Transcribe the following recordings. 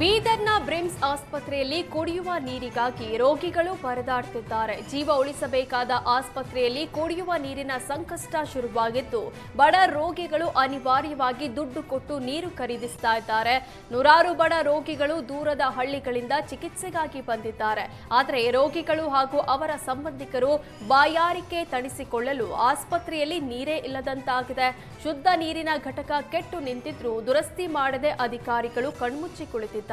ಬೀದರ್ನ BRIMS ಆಸ್ಪತ್ರೆಯಲ್ಲಿ ಕುಡಿಯುವ ನೀರಿಗಾಗಿ ರೋಗಿಗಳು ಪರದಾಡುತ್ತಿದ್ದಾರೆ. ಜೀವ ಉಳಿಸಬೇಕಾದ ಆಸ್ಪತ್ರೆಯಲ್ಲಿ ಕುಡಿಯುವ ನೀರಿನ ಸಂಕಷ್ಟ ಶುರುವಾಗಿದ್ದು, ಬಡ ರೋಗಿಗಳು ಅನಿವಾರ್ಯವಾಗಿ ದುಡ್ಡು ಕೊಟ್ಟು ನೀರು ಖರೀದಿಸ್ತಾ ಇದ್ದಾರೆ. ನೂರಾರು ಬಡ ರೋಗಿಗಳು ದೂರದ ಹಳ್ಳಿಗಳಿಂದ ಚಿಕಿತ್ಸೆಗಾಗಿ ಬಂದಿದ್ದಾರೆ. ಆದರೆ ರೋಗಿಗಳು ಹಾಗೂ ಅವರ ಸಂಬಂಧಿಕರು ಬಾಯಾರಿಕೆ ತಣಿಸಿಕೊಳ್ಳಲು ಆಸ್ಪತ್ರೆಯಲ್ಲಿ ನೀರೇ ಇಲ್ಲದಂತಾಗಿದೆ. ಶುದ್ಧ ನೀರಿನ ಘಟಕ ಕೆಟ್ಟು ನಿಂತಿದ್ರೂ ದುರಸ್ತಿ ಮಾಡದೆ ಅಧಿಕಾರಿಗಳು ಕಣ್ಮುಚ್ಚಿ ಕುಳಿತಿದ್ದಾರೆ.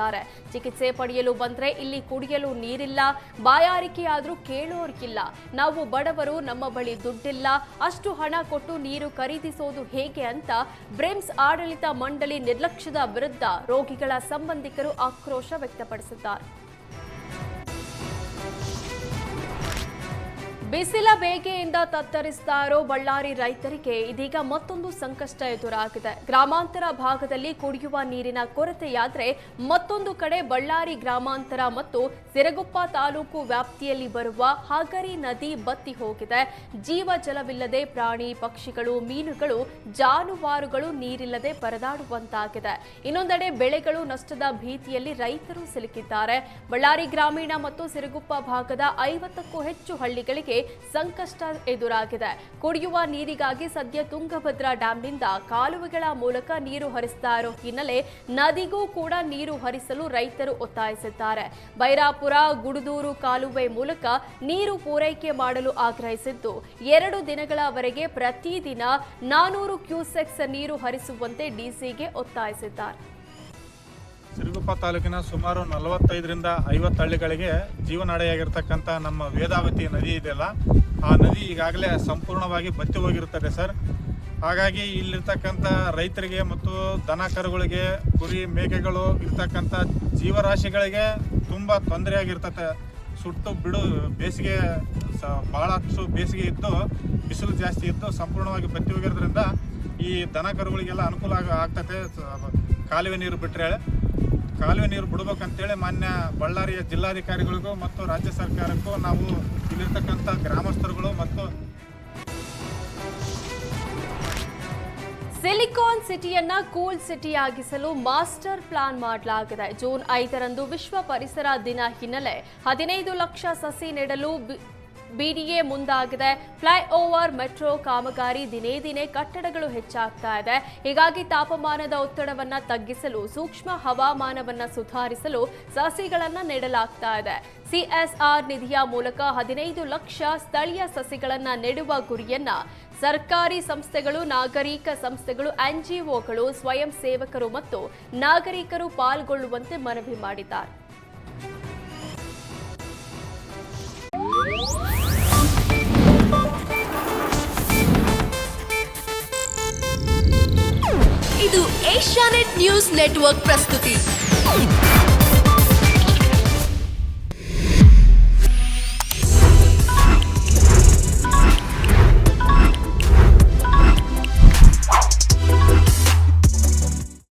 ಚಿಕಿತ್ಸೆ ಪಡೆಯಲು ಬಂದ್ರೆ ಇಲ್ಲಿ ಕುಡಿಯಲು ನೀರಿಲ್ಲ, ಬಾಯಾರಿಕೆಯಾದ್ರೂ ಕೇಳೋರ್ಗಿಲ್ಲ. ನಾವು ಬಡವರು, ನಮ್ಮ ಬಳಿ ದುಡ್ಡಿಲ್ಲ, ಅಷ್ಟು ಹಣ ಕೊಟ್ಟು ನೀರು ಖರೀದಿಸೋದು ಹೇಗೆ ಅಂತ ಬ್ರಿಮ್ಸ್ ಆಡಳಿತ ಮಂಡಳಿ ನಿರ್ಲಕ್ಷ್ಯದ ವಿರುದ್ಧ ರೋಗಿಗಳ ಸಂಬಂಧಿಕರು ಆಕ್ರೋಶ ವ್ಯಕ್ತಪಡಿಸಿದ್ದಾರೆ. ಬಿಸಿಲ ಬೇಗೆಯಿಂದ ತತ್ತರಿಸ್ತಾ ಇರೋ ಬಳ್ಳಾರಿ ರೈತರಿಗೆ ಇದೀಗ ಮತ್ತೊಂದು ಸಂಕಷ್ಟ ಎದುರಾಗಿದೆ. ಗ್ರಾಮಾಂತರ ಭಾಗದಲ್ಲಿ ಕುಡಿಯುವ ನೀರಿನ ಕೊರತೆಯಾದ್ರೆ ಮತ್ತೊಂದು ಕಡೆ ಬಳ್ಳಾರಿ ಗ್ರಾಮಾಂತರ ಮತ್ತು ಸಿರಗುಪ್ಪ ತಾಲೂಕು ವ್ಯಾಪ್ತಿಯಲ್ಲಿ ಬರುವ ಹಾಗರಿ ನದಿ ಬತ್ತಿ ಹೋಗಿದೆ. ಜೀವ ಜಲವಿಲ್ಲದೆ ಪ್ರಾಣಿ ಪಕ್ಷಿಗಳು, ಮೀನುಗಳು, ಜಾನುವಾರುಗಳು ನೀರಿಲ್ಲದೆ ಪರದಾಡುವಂತಾಗಿದೆ. ಇನ್ನೊಂದೆಡೆ ಬೆಳೆಗಳು ನಷ್ಟದ ಭೀತಿಯಲ್ಲಿ ರೈತರು ಸಿಲುಕಿದ್ದಾರೆ. ಬಳ್ಳಾರಿ ಗ್ರಾಮೀಣ ಮತ್ತು ಸಿರಗುಪ್ಪ ಭಾಗದ 50ಕ್ಕೂ ಹೆಚ್ಚು ಹಳ್ಳಿಗಳಿಗೆ ಸಂಕಷ್ಟ ಎದುರಾಗಿದೆ. ಕುಡಿಯುವ ನೀರಿಗಾಗಿ ಸದ್ಯ ತುಂಗಭದ್ರಾ ಡ್ಯಾಂನಿಂದ ಕಾಲುವೆಗಳ ಮೂಲಕ ನೀರು ಹರಿಸ್ತಾ ಇರೋ ಹಿನ್ನೆಲೆ ನದಿಗೂ ಕೂಡ ನೀರು ಹರಿಸಲು ರೈತರು ಒತ್ತಾಯಿಸಿದ್ದಾರೆ. ಬೈರಾಪುರ ಗುಡದೂರು ಕಾಲುವೆ ಮೂಲಕ ನೀರು ಪೂರೈಕೆ ಮಾಡಲು ಆಗ್ರಹಿಸಿದ್ದು, 2 ದಿನಗಳವರೆಗೆ ಪ್ರತಿದಿನ 400 ಕ್ಯೂಸೆಕ್ಸ್ ನೀರು ಹರಿಸುವಂತೆ ಡಿಸಿಗೆ ಒತ್ತಾಯಿಸಿದ್ದಾರೆ. ಸಿರಗುಪ್ಪ ತಾಲೂಕಿನ ಸುಮಾರು 45ರಿಂದ 50 ಹಳ್ಳಿಗಳಿಗೆ ಜೀವನಾಡಿಯಾಗಿರ್ತಕ್ಕಂಥ ನಮ್ಮ ವೇದಾವತಿ ನದಿ ಇದೆಯಲ್ಲ, ಆ ನದಿ ಈಗಾಗಲೇ ಸಂಪೂರ್ಣವಾಗಿ ಬತ್ತಿ ಹೋಗಿರುತ್ತದೆ ಸರ್. ಹಾಗಾಗಿ ಇಲ್ಲಿರ್ತಕ್ಕಂಥ ರೈತರಿಗೆ ಮತ್ತು ದನ ಕರುಗಳಿಗೆ, ಕುರಿ ಮೇಕೆಗಳು ಇರ್ತಕ್ಕಂಥ ಜೀವರಾಶಿಗಳಿಗೆ ತುಂಬ ತೊಂದರೆಯಾಗಿರ್ತದೆ. ಸುಟ್ಟು ಬಿಡು ಬೇಸಿಗೆ ಭಾಳಷ್ಟು ಬೇಸಿಗೆ ಇದ್ದು ಬಿಸಿಲು ಜಾಸ್ತಿ ಇದ್ದು ಸಂಪೂರ್ಣವಾಗಿ ಬತ್ತಿ ಹೋಗಿರೋದ್ರಿಂದ ಈ ದನ ಕರುಗಳಿಗೆಲ್ಲ ಅನುಕೂಲ ಆಗ್ತದೆ. ಕಾಲುವೆ ನೀರು ಬಿಟ್ಟರೆ ಕಾಲುವೆ ನೀರು ಬಿಡ್ಬೇಕಂತೇಳಿ ಮಾನ್ಯ ಬಳ್ಳಾರಿಯ ಜಿಲ್ಲಾಧಿಕಾರಿಗಳಿಗೂ ಮತ್ತು ರಾಜ್ಯ ಸರ್ಕಾರಕ್ಕೂ ನಾವು ಇಲ್ಲಿರ್ತಕ್ಕಂಥ ಗ್ರಾಮಸ್ಥರುಗಳು ಮತ್ತು ಸಿಲಿಕಾನ್ ಸಿಟಿಯನ್ನ ಕೂಲ್ ಸಿಟಿಯಾಗಿಸಲು ಮಾಸ್ಟರ್ ಪ್ಲಾನ್ ಮಾಡಲಾಗಿದೆ. ಜೂನ್ 5ರಂದು ವಿಶ್ವ ಪರಿಸರ ದಿನ ಹಿನ್ನೆಲೆ 15 ಲಕ್ಷ ಸಸಿ ನೆಡಲು ಬಿಡಿಎ ಮುಂದಾಗಿದೆ. ಫ್ಲೈಓವರ್ ಮೆಟ್ರೋ ಕಾಮಗಾರಿ ದಿನೇ ದಿನೇ ಕಟ್ಟಡಗಳು ಹೆಚ್ಚಾಗ್ತಾ ಇದೆ. ಹೀಗಾಗಿ ತಾಪಮಾನದ ಒತ್ತಡವನ್ನ ತಗ್ಗಿಸಲು, ಸೂಕ್ಷ್ಮ ಹವಾಮಾನವನ್ನ ಸುಧಾರಿಸಲು ಸಸಿಗಳನ್ನ ನೆಡಲಾಗ್ತಾ ಇದೆ. ಸಿಎಸ್ಆರ್ ನಿಧಿಯ ಮೂಲಕ 15 ಲಕ್ಷ ಸ್ಥಳೀಯ ಸಸಿಗಳನ್ನ ನೆಡುವ ಗುರಿಯನ್ನ ಸರ್ಕಾರಿ ಸಂಸ್ಥೆಗಳು, ನಾಗರಿಕ ಸಂಸ್ಥೆಗಳು, ಎನ್ಜಿಒಗಳು, ಸ್ವಯಂ ಸೇವಕರು ಮತ್ತು ನಾಗರಿಕರು ಪಾಲ್ಗೊಳ್ಳುವಂತೆ ಮನವಿ ಮಾಡಿದ್ದಾರೆ. ಇದು ಏಷ್ಯಾನೆಟ್ ನ್ಯೂಸ್ ನೆಟ್ವರ್ಕ್ ಪ್ರಸ್ತುತಿ.